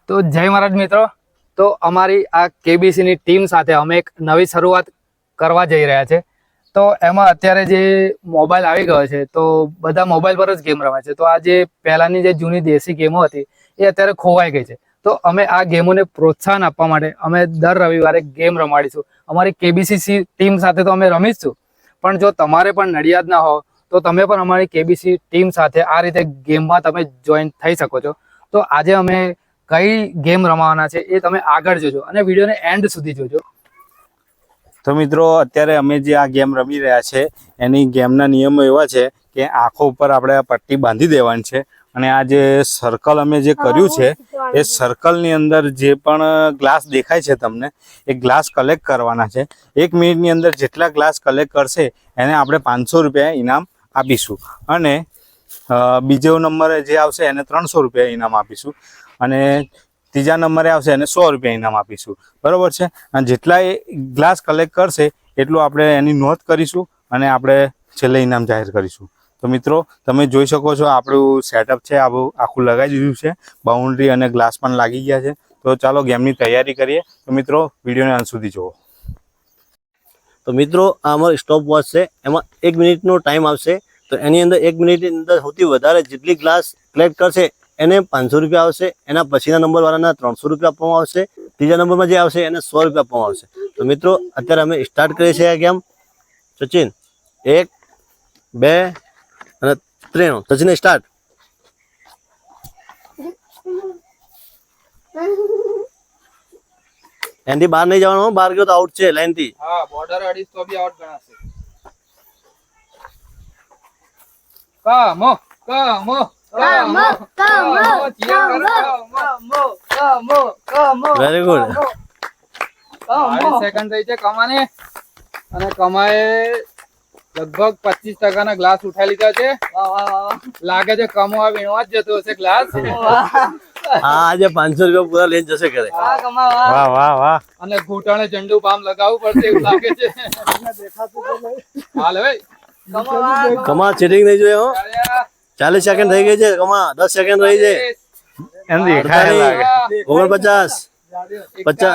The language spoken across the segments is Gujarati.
તો જય મહારાજ મિત્રો, તો અમારી આ કેબીસીની ટીમ સાથે અમે એક નવી શરૂઆત કરવા જઈ રહ્યા છે. તો એમાં અત્યારે જે મોબાઈલ આવી ગયો છે તો બધા મોબાઈલ પર જ ગેમ રમે છે. તો આ જે પહેલાની જે જૂની દેશી ગેમો હતી એ અત્યારે ખોવાઈ ગઈ છે. તો અમે આ ગેમોને પ્રોત્સાહન આપવા માટે અમે દર રવિવારે ગેમ રમાડીશું. અમારી કેબીસી ટીમ સાથે તો અમે રમીશું, પણ જો તમારે પણ નડિયાદ ના હો તો તમે પણ અમારી કેબીસી ટીમ સાથે આ રીતે ગેમમાં તમે જોઈન થઈ શકો છો. તો આજે અમે કઈ ગેમ રમવાના છે એ તમે આગળ જોજો અને વિડીયોને એન્ડ સુધી જોજો. તો મિત્રો, અત્યારે અમે જે આ ગેમ રમી રહ્યા છે એની ગેમના નિયમો એવા છે કે આંખો ઉપર આપણે પટ્ટી બાંધી દેવાની છે અને આ જે સર્કલ અમે જે કર્યું છે એ સર્કલની અંદર જે પણ ગ્લાસ દેખાય છે તમને એ ગ્લાસ કલેક્ટ કરવાના છે. 1 મિનિટની અંદર જેટલા ગ્લાસ કલેક્ટ કરશે એને આપણે 500 રૂપિયા ઇનામ આપીશું અને બીજો નંબર જે આવશે એને 300 રૂપિયા ઇનામ આપીશું અને ત્રીજા નંબરે આવશે એને 100 રૂપિયા ઇનામ આપીશું. બરાબર છે? અને જેટલા એ ગ્લાસ કલેક્ટ કરશે એટલું આપણે એની નોંધ કરીશું અને આપણે છેલ્લે ઇનામ જાહેર કરીશું. તો મિત્રો, તમે જોઈ શકો છો આપણું સેટઅપ છે, આખું લગાવી દીધું છે. બાઉન્ડ્રી અને ગ્લાસ પણ લાગી ગયા છે. તો ચાલો ગેમની તૈયારી કરીએ. તો મિત્રો, વિડીયોને અંત સુધી જુઓ. તો મિત્રો, આ અમારો સ્ટોપ વોચ છે. એમાં 1 મિનિટનો ટાઈમ આવશે. તો એની અંદર 1 મિનિટની અંદર સૌથી વધારે જેટલી ગ્લાસ કલેક્ટ કરશે એને 500 રૂપિયા આવશે. એના પછીના નંબરવાળાના 300 રૂપિયા આપવામાં આવશે. ત્રીજા નંબરમાં જે આવશે એને 100 રૂપિયા આપવામાં આવશે. તો મિત્રો, અત્યારે અમે સ્ટાર્ટ કરીએ છીએ આ ગેમ. સચિન 1 2 અને 3. સચિન સ્ટાર્ટ. એનથી બહાર નહીં જવાનું. બહાર ગયો તો આઉટ છે લાઈન થી. હા, બોર્ડર અડીશ તો બી આઉટ ગણાશે. કમો કમો વેરી ગુડ. 20 સેકન્ડ થઈ છે કમાને અને કમાએ લગભગ 25% ના ગ્લાસ ઉઠાઈ લીધા છે. લાગે છે કમો આ વીણવા જ જતો હશે ગ્લાસ. હા, આજે 500 રૂપિયા પૂરા લઈને જશે ઘરે. વાહ વાહ વાહ. અને ઘૂંટણે ઝંડુ બામ લગાવવું પડશે એવું લાગે છે. હાલ હવે કમા ચીટિંગ નહીં જોઈએ. 40 સેકન્ડ થઈ ગઈ છે. કમા 10 સેકન્ડ રહી છે. 49 50 52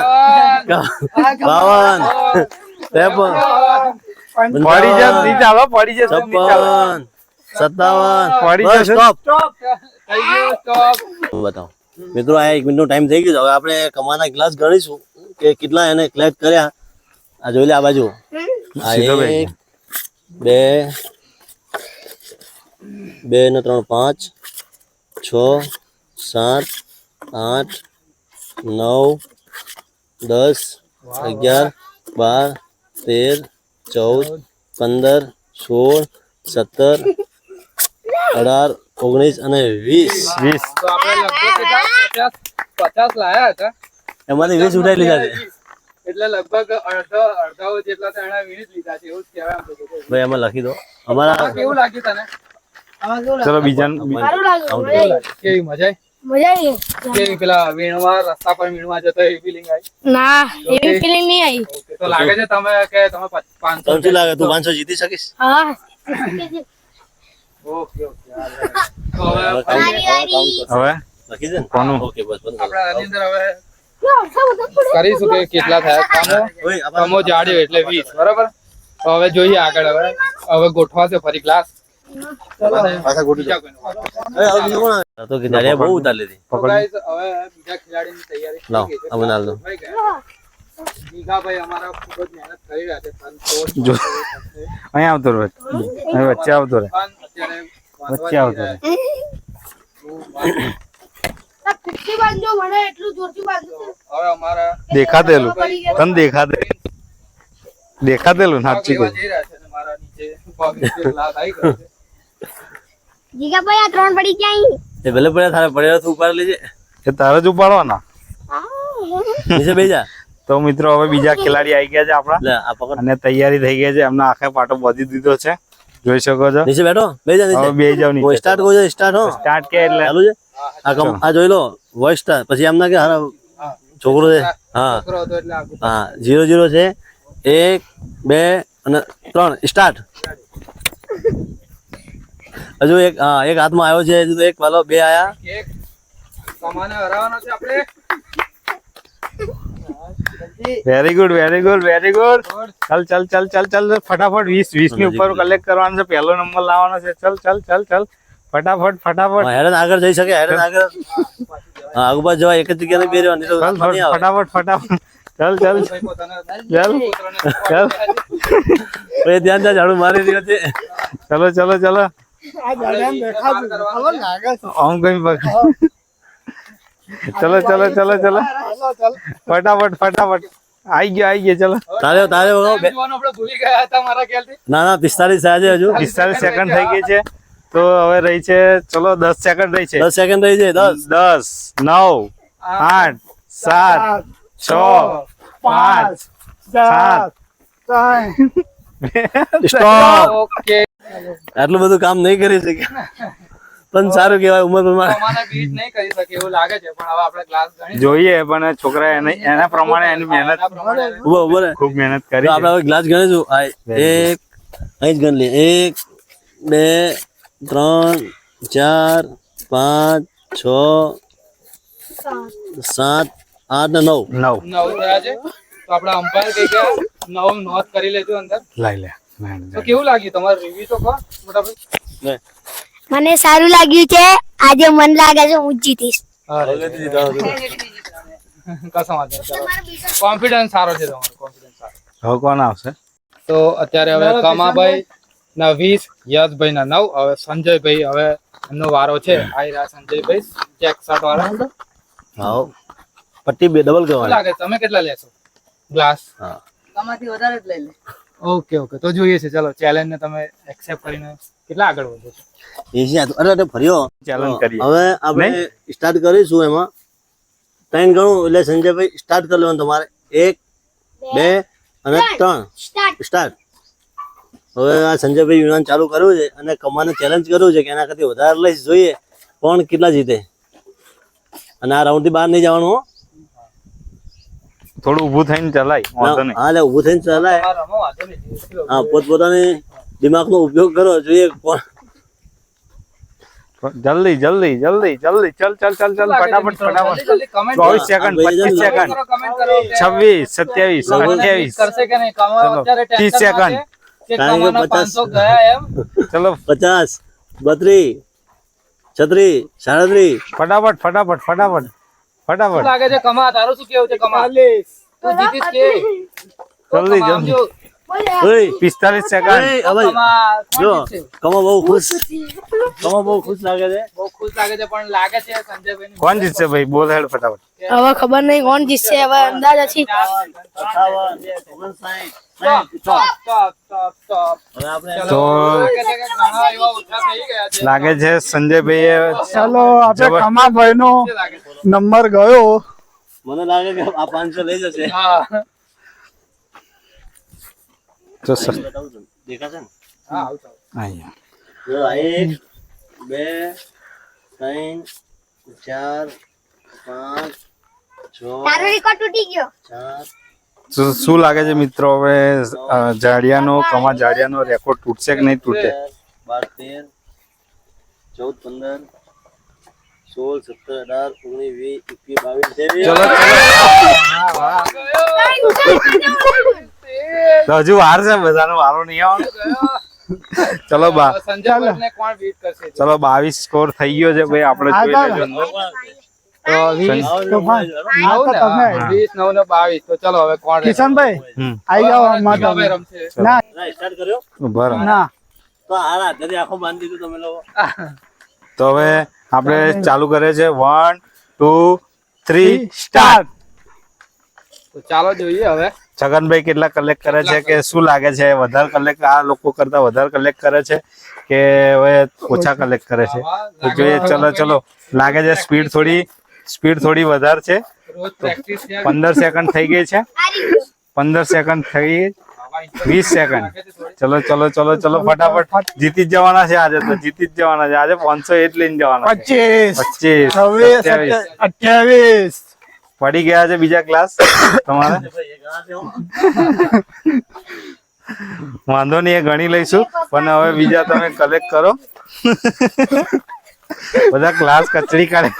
પડી જશે ચાલો, પડી જશે 56 57 સ્ટોપ. થઈ ગયું સ્ટોપ. બતાવો મિત્રો, આ 1 મિનિટનો ટાઈમ થઈ ગયો. હવે આપણે કમાના ગ્લાસ ગણીશું કે કેટલા એને કલેક્ટ કર્યા. આ જોઈ લે આ બાજુ. આ 1 2 2 ને 3 5 6 7 8 9 10 11 12 13 14 15 16 17 18 19 અને 20. તો આપણે લગભગ 50 લાયા હતા. એમાંથી 20 ઉઠાઈ લીધા છે. એટલે લગભગ અડધા જેટલા તો એના વીણી જ લીધા છે એવું જ કહેવાય આમ તો. ભાઈ એમાં લખી દો. અમારા કેવું લાગ્યું તને? ચલો બીજા કેવી મજા આવી? કેવી પેલા વીણવા રસ્તા પર વીણવા જતો એવી ફીલિંગ આવી? ના, એવી ફીલિંગ નહીં આવી. તો લાગે છે તમે 500 તમને લાગે તું 500 જીતી શકીશ? હા, ઓકે તો હવે હવે લખી દે ને. કોનું? ઓકે બસ બંધ. આપણે આની અંદર હવે કરીશું કે કેટલા થયા. કમો જાડ્યો એટલે 20. બરાબર. તો હવે જોઈએ આગળ. હવે ગોઠવાશે ફરી ગ્લાસ. પાછા ગોઠવી દો. તો કે દાડિયા બહુ ઉતાર લીધી. તો guys, હવે બીજા ખેલાડીની તૈયારી થઈ લાવ ગઈ છે. આ બનાવ દો. નીઘાભાઈ અમારા ખૂબ જ મહેનત કરી રહ્યા છે. જો. અહીંયા આવતો રહે, અહીં વચ્ચે આવતો રહે, અત્યારે વચ્ચે આવતો રહે. હવે અમારા દેખાતેલું તને દેખાતેલું સાચી લેવા કહું. જઈ રહ્યા છે અને મારા નીચે પગ નીચે લાત આવી ગયો છે. જીગાભાઈ આ 3 પડી ક્યાં? એ ભલે પડ્યા થારે પડ્યા તો ઉપાડ લેજે. એ તારે જ ઉપાડવાના. નીચે બેસી જા. તો મિત્રો, હવે બીજા ખેલાડી આવી ગયા છે આપણા લે આ પકડ. અને તૈયારી થઈ ગઈ છે. એમના આખે પાટો બાંધી દીધો છે, જોઈ શકો છો. નીચે બેઠો. બેસી જા હવે નીચે. બે જાવ નીચે. સ્ટાર્ટ કહો છો. સ્ટાર્ટ હો. સ્ટાર્ટ કે એટલે ચાલુ છે. આ કમ આ જોઈ લો. Voice star. પછી એમ ના કે હારા છોકરો છે. હા છોકરો હતો એટલે આગળ. હા 0 0 છે. 1 2 અને 3 સ્ટાર્ટ. હજુ એક હાથમાં આવ્યો છે. હજુ તો એક વાલો 2 આયા. એક કમાને હરાવવાનો છે આપણે. Very good very good very good. ચાલ ચાલ ચાલ ચાલ ચાલ ફટાફટ 20 ની ઉપર કલેક્ટ કરવાનો છે. પહેલો નંબર લાવવાનો છે. ચાલ ચાલ ચાલ ચાલ ફટાફટ ફટાફટ. હેરન આગળ જઈ શકે, હેરન આગળ. હા, આગળ બાજુ જવા, એક જ જગ્યાએ બેસી રહેવાનું, નહીં તો ચાલ નહીં આવે. ફટાફટ ફટાફટ. ચાલ ચાલ ભાઈ પોતાના ચાલ ચાલ. એ ધ્યાન ત્યાં ઝાડુ મારી રહ્યો છે. ચલો ચલો ચલો. આમ કઈ પગ. ચલો ચલો ચલો ચલો ફટાફટ ફટાફટ. આઈ ગયો ચલો. તારે તારે વગાડો. જોવાનું આપણે ભૂલી ગયા હતા મારા ખ્યાલથી. ના ના 45 થયા છે હજુ. 45 સેકન્ડ થઈ ગઈ છે. તો હવે રહી છે, ચલો 10 સેકન્ડ રહી છે. 10 સેકન્ડ રહી છે. 10 10 9 8 7 6 5 7 સ્ટોપ. ઓકે. આટલું બધું કામ નહીં કરી શકે, પણ સારું કહેવાય ઉંમર પ્રમાણે. કમાને બીટ નહીં કરી શકે એવું લાગે છે, પણ હવે આપણે ક્લાસ ગણી જોઈએ, પણ છોકરા એના પ્રમાણે એની મહેનત એના પ્રમાણે ઉભો ઉભો રહે. ખૂબ મહેનત તો કરી આપણે હવે ગ્લાસ ગણીશું. આ એક અહીં જ ગણી લે. 1 2 3 4 5 6 7 8 ને 9. 9 9 થયા છે. તો આપણે અમ્પાયર કઈ ગયા 9 નોટ કરી લેજો અંદર. લઈ લે. તો કેવું લાગ્યું તમારું રિવ્યુ તો કહો મોટા ભાઈ. મને સારું લાગ્યું છે. આજે મન લાગે છે હું જીતીશ. કશો વાંધો નહીં. કોન્ફિડન્સ સારો છે તમારો, કોન્ફિડન્સ સારો. હવે કોણ આવશે? તો અત્યારે હવે કમાભાઈ ના 20, યશભાઈ ના 9. હવે સંજયભાઈ, હવે એમનો વારો છે. આઈ રહ્યા સંજયભાઈ ચેક શર્ટ વાળા. હા, પટ્ટી બે ડબલ શું કરવાની. લાગે તમે કેટલા લેશો ગ્લાસ? હા, ઓકે ઓકે, તો જોઈએ છે. ચલો ચેલેન્જ ને તમે એક્સેપ્ટ કરીને કેટલા આગળ વધો છો? એસી હાથ. અરે ફર્યો. ચેલેન્જ કરીએ. હવે આપણે સ્ટાર્ટ કરીશું. એમાં 3 ગણું એટલે સંજયભાઈ સ્ટાર્ટ કરી લેવાનું તમારે. 1 2 અને 3 સ્ટાર્ટ. હવે આ સંજયભાઈ વિમાન ચાલુ કર્યું છે અને કમાને ચેલેન્જ કર્યું છે કે એના કરતી વધારે લઈશ, જોઈએ કોણ કેટલા જીતે. અને આ રાઉન્ડ થી બહાર નહીં જવાનું હો. થોડું ઊભું થઈને ચલાય, વાંધો નહીં. હા, એટલે ઊભું થઈને ચલાય. આ રમો વાંધો નહીં. હા, પોતપોતાની દિમાગનો ઉપયોગ કરો, જોઈએ કોણ. જલ્દી જલ્દી જલ્દી જલ્દી ચાલ ચાલ ચાલ ચાલ ફટાફટ ફટાફટ. જલ્દી comment 24 સેકન્ડ 25 સેકન્ડ કરો, comment કરો. 26 27 28 કરશે કે નહીં? કમાવા ચલો, અત્યારે 30 tension સેકન્ડ. માં છે કે કારણ કે કમાના 50 500 ગયા એમ. ચલો 50 32 36 37. ફટાફટ ફટાફટ ફટાફટ શું ફટાફટ. લાગે છે કમા? તારું શું કેવું છે કમા? તું જીતીશ કે? જલ્દી કમા, આમ જલ્દી. જો. ઓય, 45 સેકન્ડ. ઓય, હવે કમા, કોણ જો જીતશે? કમા બહુ ખુશ. કમા બહુ ખુશ લાગે છે. બહુ ખુશ લાગે છે, પણ લાગે છે સંજયભાઈ કોણ જીતશે ભાઈ? બોલ હેડ ફટાફટ. હવે ખબર નહીં કોણ જીતશે. હવે અંદાજ હતી. 58 59 સ્ટોપ સ્ટોપ સ્ટોપ સ્ટોપ. હવે આપણે તો લાગે છે કે ઘણા એવા ઓછા થઈ ગયા છે. લાગે છે સંજયભાઈએ ચાલો આપણે કમાભાઈ નો શું લાગે છે? નંબર ગયો. મને લાગે કે આ 500 લઈ જશે. હા તો બતાવું છું. દેખાશે ને? હા, આવતો. અહીંયા જો 1 2 3 4 5 6 તારો રેકોર્ડ તૂટી ગયો. 7 તો શું લાગે છે મિત્રો, હવે જાડિયાનો જાડિયાનો રેકોર્ડ તૂટશે કે નહીં તૂટે? 12 13 14 15 16 17 18 19 20 21 22 23 તો હજુ વાર છે, બધાનો વારો નહીં આવવાનો. ચલો બા હવે સંજયભાઈને કોણ beat કરશે? ચલો 22 સ્કોર થઈ ગયો છે ભાઈ, આપણે જોઈ લેજો અંદર. તો 20 તો ભાઈ, હા તો તમે 20 9 ને 22. તો ચલો હવે કોણ રહેશે? કિશનભાઈ હમ આઈ જાઓ આમાં કીમાભાઈ તમે. રમશે. ના સ્ટાર્ટ કર્યો બરાબર. ના તો આ રાતે આખો બાંધી દીધું તમે લોકો. તો હવે આપણે ચાલુ કરે છે 1 2 3 સ્ટાર્ટ. તો ચાલો જોઈએ હવે. છગનભાઈ કેટલા કલેક્ટ કરે છે, કે શું લાગે છે વધારે કલેક્ટ આ લોકો કરતા વધારે કલેક્ટ કરે છે કે હવે ઓછા કલેક્ટ કરે છે? તો જોઈએ. ચલો ચલો, લાગે છે સ્પીડ થોડી વધારે છે. રોજ પ્રેક્ટિસ 15 સેકન્ડ થઈ ગઈ છે. 15 સેકન્ડ થઈ ગઈ. 20 સેકન્ડ. ચલો ચલો ચલો ચલો ફટાફટ. જીતી જ જવાના છે આજે, તો જીતી જ જવાના છે આજે. 501 લઈને જવાના છે. 25 25 26 27 28 પડી ગયા છે બીજા ક્લાસ તમારે. વાંધો નહીં, એ ગણી લઈશું, પણ હવે બીજા તમે કલેક્ટ કરો. બધા ક્લાસ કચડી કાઢે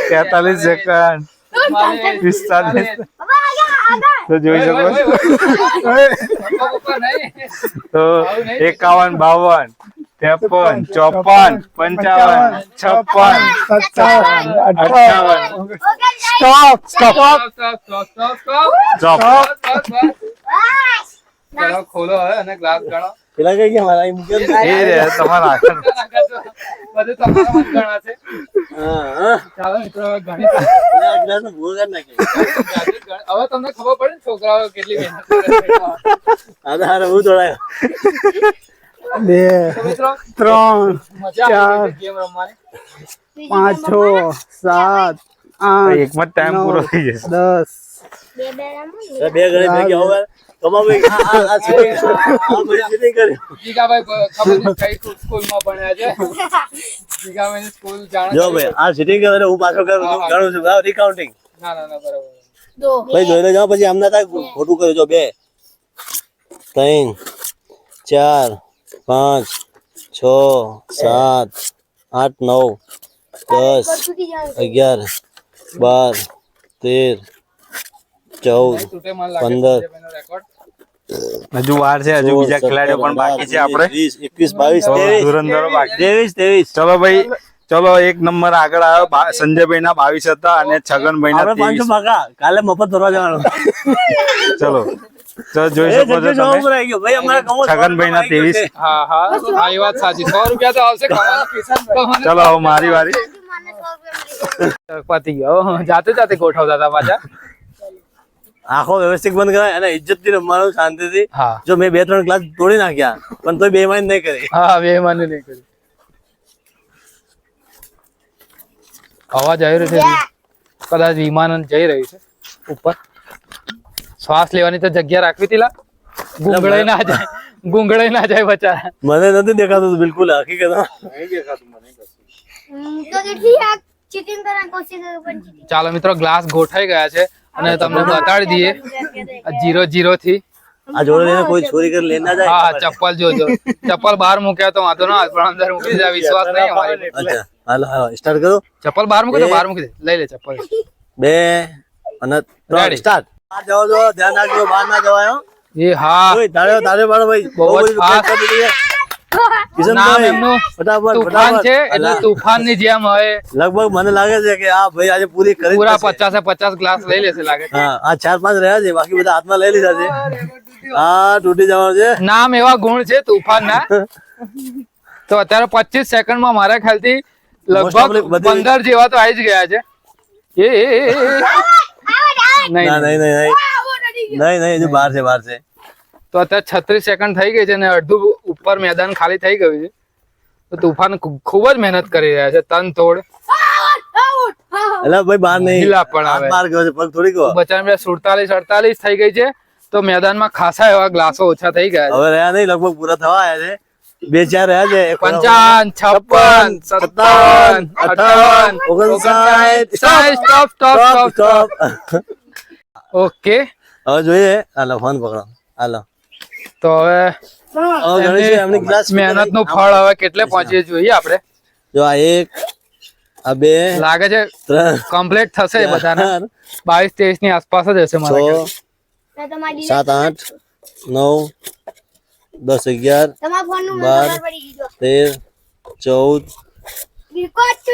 છે 43 સેકન્ડ 45 તો જોઈ શકો છો તો 51 52 53 54 55 56 57 સ્ટોપ ચલો ખોલો હવે અને ગ્લાસ ગણો પેલા કઈ ગયા મારા મૂક્યા એ રે તમારા આગળ બધું તમારા મત ગણાશે હા ચાલો મિત્રો હવે ગણી આ ગ્લાસ નો ભૂલ કરી નાખે હવે તમને ખબર પડે ને છોકરાઓ કેટલી મહેનત કરે છે આધાર હું દોડાયો 2 તો મિત્રો 3 મજા આવે ગેમ રમવાની 5 6 7 8 એકમાં જ ટાઈમ પૂરો થઈ જશે 10 બે ગણે ભેગી હવે કમા ભાઈ આ સિટિંગ કર્યો જીગાભાઈ ખબર નહીં કઈ સ્કૂલમાં ભણ્યા છે જીગાભાઈની સ્કૂલ જાણે જો ભાઈ આ સિટિંગ કરે હું પાછો કરું ગણું છું રિકાઉન્ટિંગ ના બરાબર ભાઈ જોઈને જાઓ પછી આમને થાય ખોટું કર્યું જો 2 3 4 5 6 7 8 9 10 11 12 13 14 તૂટે મને લાગે 15 છે રેકોર્ડ હજુ વાર છે હજુ બીજા ખેલાડીઓ પણ બાકી છે આપણે 20 21 22 ધુરંધરો બાકી 23 ચલો ભાઈ ચલો એક નંબર આગળ આવ્યો સંજયભાઈ ના 22 હતા અને છગનભાઈ ના આપણે 500 પાકા કાલે મફત ફરવા જવાનું ચલો તો જોઈ શકો છો તમે ભાઈ અમારા કમો છગનભાઈ ના 23 હા એ વાત સાચી 100 રૂપિયા તો આવશે કમાવાનું ચલો હવે મારી વારી પતી ગયો જાતે ગોઠવતા હતા પાછા આખો વ્યવસ્થિત બંધ કરાય અને ઇજ્જત થી રમવાનું શાંતિથી હા જો મેં 2-3 ક્લાસ તોડી નાખ્યા પણ તોય બેમાન નહીં કરી હા બેમાની નહીં કરી અવાજ આવી રહ્યો છે કદાચ વિમાન જઈ રહ્યું છે ઉપર શ્વાસ લેવાની તો જગ્યા રાખવી હતી લા ગુંગળાઈ ના જાય બચારા મને નથી દેખાતું બિલકુલ હકીકત ચાલો મિત્રો ગ્લાસ ગોઠવાઈ ગયા છે અને તમને બતાડી દઈએ 0-0 થી આ જોડે લઈને કોઈ ચોરી કરી લઈ ના જાય હા ચપ્પલ જોજો ચપ્પલ બહાર મૂક્યા તો વાંધો ના પણ અંદર મૂકી દે વિશ્વાસ નહીં અમારી અચ્છા હાલો સ્ટાર્ટ કરો ચપ્પલ બહાર મૂકી દે બહાર મૂકી દે લઈ લે ચપ્પલ 2 અને 3 સ્ટાર્ટ આ જાઓ જો ધ્યાન રાખજો બહાર ના જવાય હો એ હા ઓય તારે મારો ભાઈ બહુ જ ફાસ્ટ નામ કિશનભાઈ એમનું ફટાફટ તુફાન છે એટલે તુફાન ની જેમ હવે લગભગ મને લાગે છે કે આ ભાઈ આજે પૂરી કરી પૂરા 50 ગ્લાસ લઈ લેશે લાગે છે હા આ 4-5 રહ્યા છે બાકી બધા હાથમાં લઈ લીધા છે હા તૂટી જવાનું છે નામ એવા ગુણ છે તુફાન ના તો અત્યારે 25 સેકન્ડ માં મારા ખ્યાલથી લગભગ 15 જેવા તો આવી જ ગયા છે ના નહીં હજુ બહાર છે તો અત્યારે 36 સેકન્ડ થઈ ગઈ છે અને અડધું ઉપર મેદાન ખાલી થઈ ગયું છે તો તુફાન ખૂબ જ મહેનત કરી રહ્યા છે તન તોડ એટલે ભાઈ બહાર નહીં ઢીલા પણ આવે. બહાર ગયો છે પગ થોડી ગયો બચારા 47-48 થઈ ગઈ છે તો મેદાનમાં ખાસા એવા ગ્લાસો ઓછા થઈ ગયા છે હવે રહ્યા નહીં લગભગ પૂરા થવા આવ્યા છે 2-4 રહ્યા છે 55 56 57 58 સ્ટોપ ઓકે હવે જોઈએ હાલો ફોન પકડો હાલો તો હવે એમની ક્લાસ મહેનત નું ફળ હવે કેટલે પહોંચીએ જોઈએ આપણે જો આ 1 આ 2 લાગે છે 3 કમ્પ્લીટ થશે બધાના 22-23 ની આસપાસ જ હશે મારા ખ્યાલથી. 7 8 9 10 11 12 13 14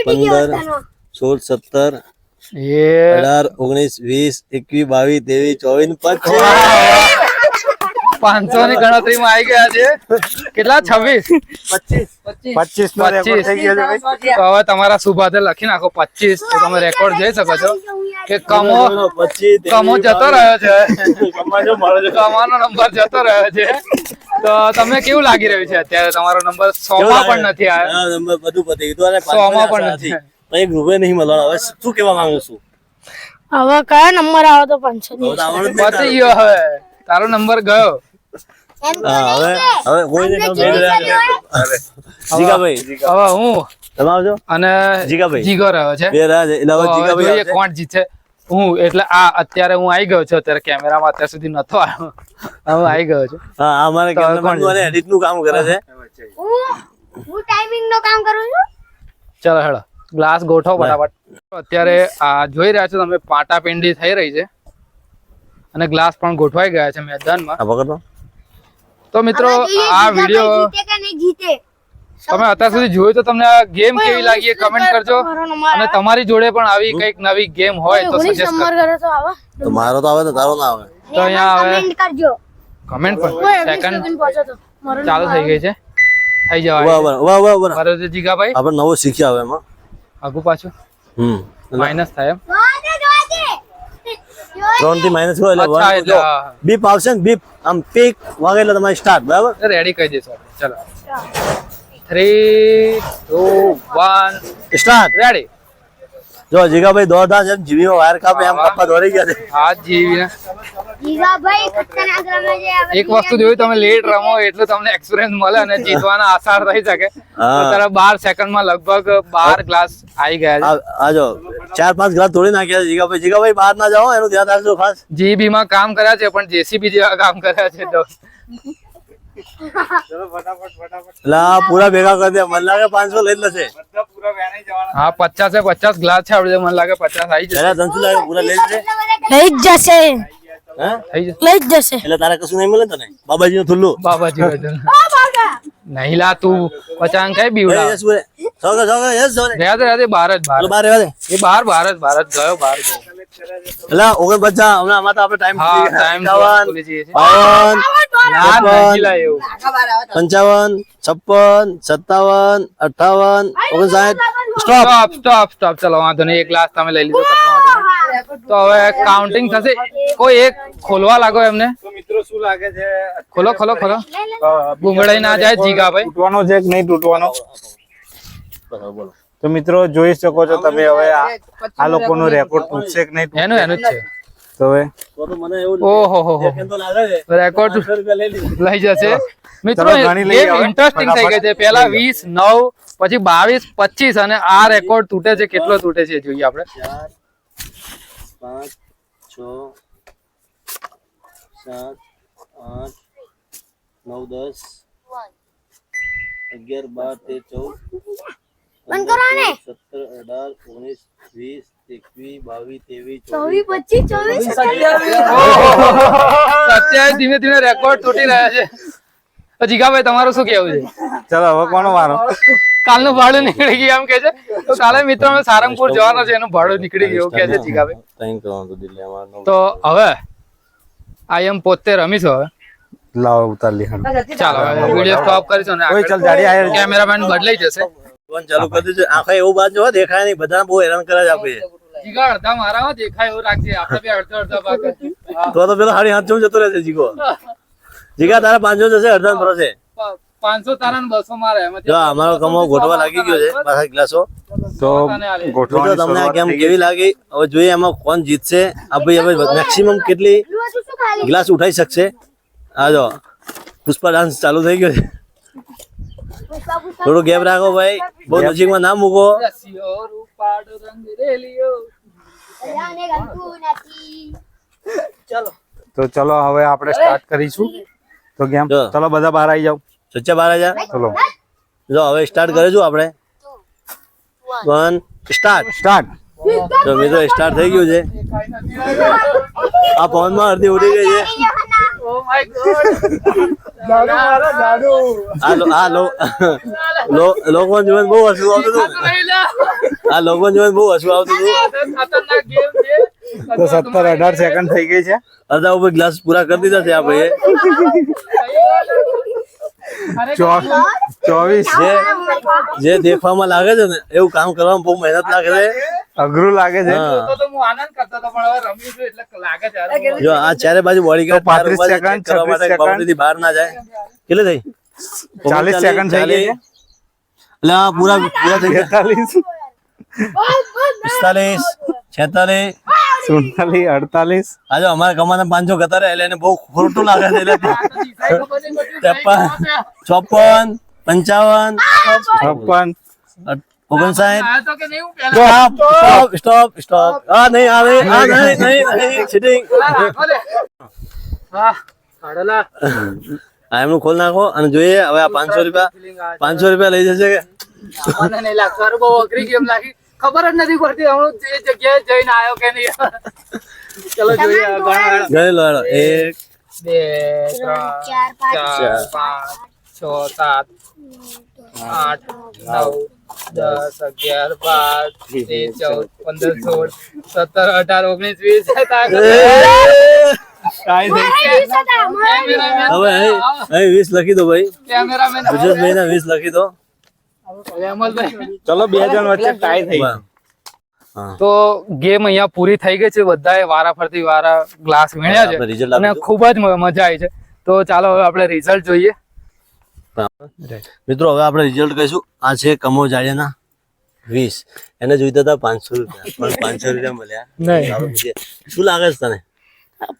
15 16 17 એ 18 19 20 21 22 23 24 25 500 ની ગણતરીમાં આવી ગયા છે કેટલા 26 25 નો રેકોર્ડ થઈ ગયો છે ભાઈ તો હવે તમારા શુભાતે લખી નાખો 25 તો તમે રેકોર્ડ જોઈ શકો છો કે કમો જતો રહ્યો છે કમાનો નંબર જતો રહ્યો છે તો તમને કેવું લાગી રહ્યું છે અત્યારે તમારો નંબર 100 માં પણ નથી આવ્યો નંબર બધું પતી ગયું અને 100 માં પણ નથી એક રૂપિયા નહીં મળવાનો હવે શું કહેવા માંગુ છું હવે કયો નંબર આવે તો 500 હવે તો આવડતું જ પતી ગયો હવે તારો નંબર ગયો હા હવે કોઈને કામ નહીં રહ્યા જીગાભાઈ હવે હું તમે આવજો અને જીગાભાઈ. જીગો રહ્યો છે બે રહ્યા છે એટલે હવે તો હવે જીગાભાઈ જોઈએ આવશે. કોણ જીતે હું એટલે આ અત્યારે હું આવી ગયો છું અત્યારે કેમેરામાં અત્યાર સુધી નતો આવ્યો હવે આવી ગયો છું હા અમારે તો હવે કેમેરામેન કોણ અને એડિટ નું કામ કરે છે હું ટાઈમિંગ નો કામ કરું છું ચલો હેડો ગ્લાસ ગોઠવો ફટાફટ. અત્યારે આ જોઈ રહ્યા છો તમે પાટાપિંડી થઈ રહી છે અને ગ્લાસ પણ ગોઠવાઈ ગયા છે મેદાનમાં. આ પકડો. તો મિત્રો આ વિડીયો જીતે કે નહીં જીતે તમે અત્યાર સુધી જોયું તો તમને આ ગેમ કેવી લાગી એ કમેન્ટ કરજો અને તમારી જોડે પણ આવી કંઈક નવી ગેમ હોય તો સજેસ્ટ કરજો. તો મારો તો આવે ને તારો ના આવે. તો અહીંયા હવે કમેન્ટ કરજો. કમેન્ટ પણ સેકન્ડ ચાલુ થઈ ગઈ છે થઈ જવાય બરાબર બરાબર બરાબર. બરાબર છે જીગાભાઈ. આપણે નવું શીખ્યા હવે એમાં. આગુ પાછું માઇનસ થાય એમ. ત્રણ થી માઇનસ કરો એટલે અચ્છા, one જો બીપ આવશે ને બીપ આમ પીક વાગે એટલે તમારે સ્ટાર્ટ બરાબર. રેડી કહી દઈશું આપણે. ચલો 3 2 1 સ્ટાર્ટ. રેડી. જો જીગાભાઈ દોડતા છે જીવીમાં વાયર કાપે એમ કાપા દોડી ગયા છે. આ જીવીને જીગાભાઈ ખતરનાક રમે છે. હવે એક વસ્તુ જોયું તમે લેટ રમો એટલું તમને એક્સપિરિયન્સ મળે અને જીતવાના આસાર થઈ શકે. હા. અત્યારે 12 સેકન્ડમાં લગભગ 12 ગ્લાસ આવી ગયા છે. આ જો 4-5 ગ્લાસ તોડી નાખ્યા છે જીગાભાઈ. જીગાભાઈ બહાર ના જાઓ એનું ધ્યાન રાખજો ખાસ. જીબી માં કામ કર્યા છે પણ જેસીબી જેવા કામ કર્યા છે તો એટલે આ પૂરા ભેગા કરી દે. મને લાગે 500 લઈ જ લેશે. હા 50 ગ્લાસ છે આપણે મને લાગે 50 આવી જશે. પહેલા ધનસુ લાગે પૂરા લઈ જશે. લઈ જ જશે. હે થઈ જશે લઈ જ જશે. એટલે તારે કશું નહીં મળે તને બાબાજી નું થુલ્લું. બાબાજી વજન નહીં લા તું 50 કઈ બીવડા યસ બોલે. સોગે સોગે યસ સોગે. રહ્યા તો રહ્યા બહાર જ બહાર બહાર રહેવા દે. એ બહાર ગયો બહાર ગયો. એટલે 49 હમણાં આમાં તો આપણે ટાઈમ હા ટાઈમ 55 ભૂલી જઈએ છીએ. 52 ના નહીં લા એવું 55 56 57 58 59 સ્ટોપ. સ્ટોપ ચલો વાંધો નહીં એક ગ્લાસ તમે લઈ લીધો કશો વાંધો નહીં. તો હવે કાઉન્ટિંગ થશે કોઈ એક ખોલવા લાગો એમને. મિત્રો શું લાગે છે ખોલો ગુંગળાઈ ના જાય જીગાભાઈ. તૂટવાનો છે કે નહીં તૂટવાનો? તો મિત્રો જોઈ શકો છો તમે હવે આ લોકોનો રેકોર્ડ તૂટશે કે નહીં તૂટશે? એનું જ છે તો હવે તો મને એવું ઓહો હો કેમ તો લાગે છે રેકોર્ડ 500 રૂપિયા લઈ લીધું. લઈ જશે મિત્રો. ચલો, ગણી લઈએ હવે. ઇન્ટરેસ્ટિંગ થઈ ગઈ છે. પેલા 20 9 પછી 22 25 અને આ રેકોર્ડ તૂટે છે. કેટલો તૂટે છે જોઈએ આપણે. 4 5 6 7 8 9 10 11 12 13 બંધ કરો ને. 17 18 19 20 21 22 23 24 25 27 ધીમે ધીમે રેકોર્ડ તૂટી રહ્યા છે. તો જીગાભાઈ તમારું શું કેવું છે? ચલો હવે કોનો વારો? કાલનું ભાડું નીકળી ગયું એમ કે છે. તો કાલે મિત્રો અમે સારંગપુર જવાના છે એનું ભાડું નીકળી ગયું કે છે જીગાભાઈ. થેન્ક યુ તો દિલ્હીમાં તો હવે આઈ એમ પોતે રમીશું હવે. લાવો ઉતાર લી. ચાલો હવે વિડીયો સ્ટોપ કરીશું ને ઓય ચાલ જાડી આય. કેમેરામેન બદલાઈ જશે. ફોન ચાલુ કરી દીધું. આખા એવું બાદ જો દેખાય નહીં. બધા બહુ હેરાન કરે છે આપણે. જીગા અડધા મારામાં દેખાય એવું રાખજે. આપણે બે અડધા ભાગ તો પેલો હાડી હાથ જતો રહેશે જીગો. જીગા તારા 500 જશે અડધા ભરોસે. 500 તારા ને 200 મારે એમાંથી જો અમારો કમો ગોઠવા લાગી ગયો છે પાછા ગ્લાસો. તો મિત્રો ગોઠવણી તમને આ શરૂઆત ગેમ થઈ કેવી લાગી હવે જોઈએ એમાં કોણ જીતશે. આ ભાઈ હવે મેક્સિમમ કેટલી ગ્લાસ ઉઠાઈ શકશે. આ જો પુષ્પા ડાન્સ ચાલુ થઈ ગયો છે. થોડું ગેપ રાખો ભાઈ. બહુ નજીકમાં ના મૂકો. રસિયો રૂપાડો રંગ રેલિયો. તો ચલો હવે આપણે સ્ટાર્ટ કરીશું. તો ગેમ જો. ચલો બધા બહાર આવી જાવ. સચ્ચા 12000 ચલો જો હવે સ્ટાર્ટ કરીશું આપણે. 1 સ્ટાર્ટ. સ્ટાર્ટ. તો મિત્રો સ્ટાર્ટ થઈ ગયું છે. આ ફોનમાં અડધી ઉડી ગઈ છે. Oh my God. આ લોકો જીવન બહુ હસવું આવતું હતું. આ લોકો જીવન બહુ હસવું આવતું હતું. ખતરનાક ગેમ છે. તો 17-18 સેકન્ડ થઈ ગઈ છે. અડધા ઉપર ગ્લાસ પૂરા કરી દીધા છે આ ભાઈએ. 24 જે દેખવામાં લાગે છે ને એવું કામ કરવામાં બહુ મહેનત લાગે છે. અઘરું લાગે છે. હા. તો હું આનંદ કરતો હતો પણ હવે રમ્યું છું એટલે લાગે છે યાર. જો આ ચારે બાજુ બોડી ગાર્ડ 35 સેકન્ડ, 36 સેકન્ડ. બહાર ના જાય. કેટલી થઈ? 40 સેકન્ડ થઈ ગઈ છે. એટલે આ પૂરા થઈ ગયા. 43 45 46 47 48 આ જો અમારા કમાના 500 ગતા રહ્યા એટલે એને બહુ ખોટું લાગે છે. એટલે 53 54 55 56 59 તો કે નહીં હું પહેલા સ્ટોપ. આ નહીં આવે. આ નહીં ચીટિંગ. રાખો લે. હા કાઢલા. આ એમનું ખોલ નાખો અને જોઈએ હવે આ 500 રૂપિયા લઈ જશે કે મને નહીં લાગતું અરે બહુ અઘરી ગેમ લાગી ખબર જ નથી પડતી હું જે જગ્યાએ જઈને આવ્યો કે નહીં ચલો જોઈએ ગણો. ગણી લો હેડો. 1 2 3 4 5 6 7 8 9 10 11 12 13 14 15 16 17 18 19 20 કાંઈ નહીં. હવે અહીં 20 લખી દો ભાઈ. કેમેરામેન ગુજરાતભાઈ ના 20 લખી દો. અમલભાઈ ચલો 2 જણ વચ્ચે ટાઈ થઈ. હા તો ગેમ અહીંયા પૂરી થઈ ગઈ છે બધાએ વારાફરતી વારા ગ્લાસ વીણ્યા છે આપણે result અને આપી દો. ખૂબ જ મજા આવી છે તો ચાલો હવે આપણે રિઝલ્ટ જોઈએ. મિત્રો હવે આપણે રિઝલ્ટ કહીશું. આ છે કમો જાડિયાના 20. એને જોઈતા હતા 500 રૂપિયા પણ 500 રૂપિયા મળ્યા નહીં. શું લાગે છે તને?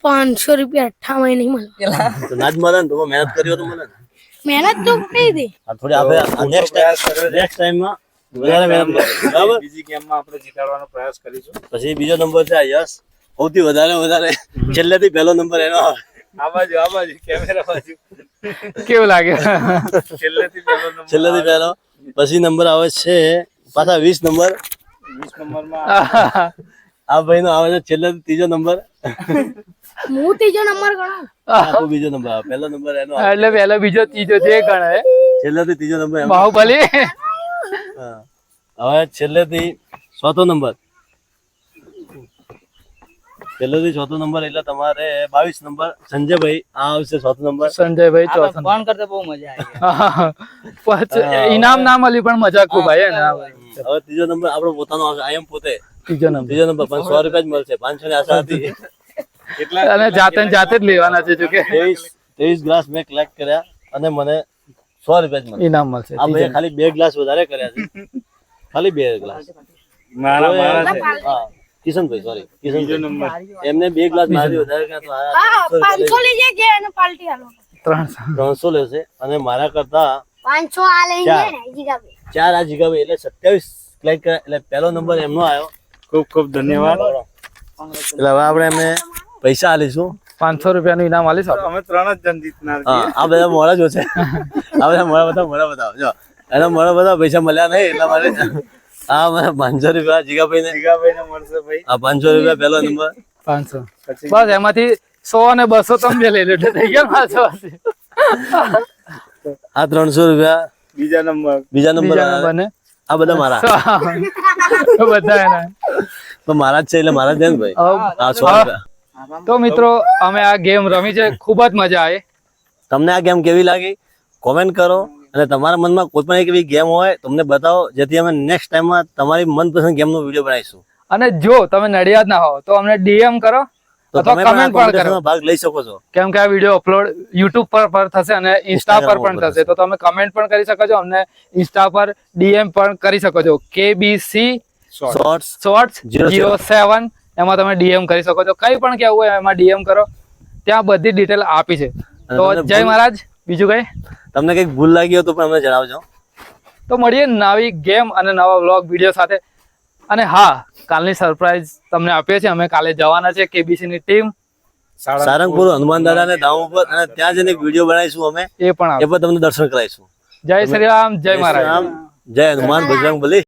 500 રૂપિયા 8 મહિને મળે તો ના જ મળે ને તો મહેનત કરી હોય તો મળે ને. મહેનત તો કરી દે આ થોડી આપણે નેક્સ્ટ ટાઈમમાં વધારે મહેનત કરીશું. બરાબર. બીજી ગેમમાં આપણે જીતાડવાનો પ્રયાસ કરીશું. પછી બીજો નંબર છે આ યશ. સૌથી વધારે છેલ્લેથી પહેલો નંબર એનો આવે. આ બાજુ કેમેરા બાજુ કેવું લાગે છેલ્લેથી પહેલો નંબર. છેલ્લેથી પહેલો. પછી નંબર આવે છે પાછા 20 નંબર. 20 નંબરમાં આ ભાઈનો આવે છે છેલ્લેથી ત્રીજો નંબર. હું ત્રીજો નંબર ગણો આખો બીજો નંબર આવે. પહેલો નંબર એનો આવે. એટલે પહેલો બીજો ત્રીજો જે ગણાય છેલ્લેથી ત્રીજો નંબર એનો. બાહુબલી હા. હવે છેલ્લેથી ચોથો નંબર. છેલ્લેથી ચોથો નંબર એટલે તમારે 22 નંબર સંજયભાઈ આ આવશે ચોથો નંબર. સંજયભાઈ ચોથો ફોન કરતા બહુ મજા આવી પછી ઇનામ ના મળ્યું પણ મજા ખૂબ આવી ને હવે ત્રીજો નંબર આપણો પોતાનો આવશે. આઈ એમ પોતે ત્રીજો નંબર ત્રીજો નંબર પણ 100 રૂપિયા જ મળશે. 500 ની આશા હતી. અને જાતે ને જાતે જ લેવાના છે જો કે 23 ગ્લાસ મેં કલેક્ટ કર્યા અને મને 100 રૂપિયા જ મળે. ઇનામ મળશે આ ભાઈએ ખાલી 2 ગ્લાસ વધારે કર્યા છે. ખાલી 2 ગ્લાસ. મારા છે. હા કિશનભાઈ સોરી બીજો કિશનભાઈ નંબર. એમને 2 ગ્લાસ મારી વધારે કર્યા તો આ 300 રૂપિયા લઈ જજે અને પાર્ટી આલો 300 300 લેશે અને મારા કરતા 500 આ લઈ ચાર. જજે ને જીગાબે 4 આ જીગાભાઈ એટલે 27 કલેક્ટ કર્યા એટલે પહેલો નંબર એમનો આવ્યો. ખૂબ ખૂબ ધન્યવાદ. એટલે હવે આપણે એમને પૈસા આલીશું. 500 રૂપિયાનું ઇનામ આલીશ આપણે. અમે 3 જ જણ જીતનાર હા છીએ. આ બધા મોડા જો છે. આ બધા મોડા બધા જો એના મોડા બધા પૈસા મળ્યા નહીં એટલા માટે આ મને 500 રૂપિયા જીગાભાઈ ને જીગાભાઈને મળશે ભાઈ. આ 500 રૂપિયા પહેલો નંબર. 500 પછી બસ એમાંથી 100 અને 200 તમે લઈ લો એટલે થઈ ગયા 500 આ 300 રૂપિયા બીજા નંબર. બીજા નંબર બીજા નંબર ને આ બધા મારા બધા એના તો મારા જ છે એટલે મારા જ છે ને ભાઈ. આ 100 રૂપિયા. તો મિત્રો અમે આ ગેમ રમી છે ખૂબ જ મજા આવી. તમને આ ગેમ કેવી લાગી કોમેન્ટ કરો અને તમારા મનમાં કોઈ પણ એક એવી ગેમ હોય તમને બતાવો જેથી અમે નેક્સ્ટ ટાઈમમાં તમારી મનપસંદ ગેમનો વિડીયો બનાવીશું. અને જો તમે નડિયાદ ના હો તો અમને ડીએમ કરો તો અથવા તમે પણ આ કમેન્ટ પણ કરો કોમ્પિટિશનમાં ભાગ લઈ શકો છો. કેમ કે આ વિડીયો અપલોડ યુટ્યુબ પર થશે અને ઇન્સ્ટા પર પણ થશે તો તમે કમેન્ટ પણ કરી શકો છો અમને ઇન્સ્ટા પર ડીએમ પણ કરી શકો છો KBC શોર્ટ્સ શોર્ટ્સ 07 07 એમાં તમે ડીએમ કરી શકો છો કઈ પણ કેવું હોય એમાં ડીએમ કરો ત્યાં બધી ડિટેલ આપી છે અને તો તમને જય મહારાજ બીજું કઈ તમને કંઈક ભૂલ લાગી હોય તો પણ અમને જણાવજો. તો મળીએ નવી ગેમ અને નવા વ્લોગ વિડીયો સાથે અને હા કાલની સરપ્રાઈઝ તમને આપીએ છીએ અમે કાલે જવાના છે KBC ની ટીમ સારંગપુર હનુમાન દાદા ને ધામ ઉપર અને ત્યાં જઈને એક વિડીયો બનાવીશું અમે એ પણ એ પણ તમને દર્શન કરાવીશું. જય શ્રી રામ જય મહારાજ જય હનુમાન બજરંગ બલી.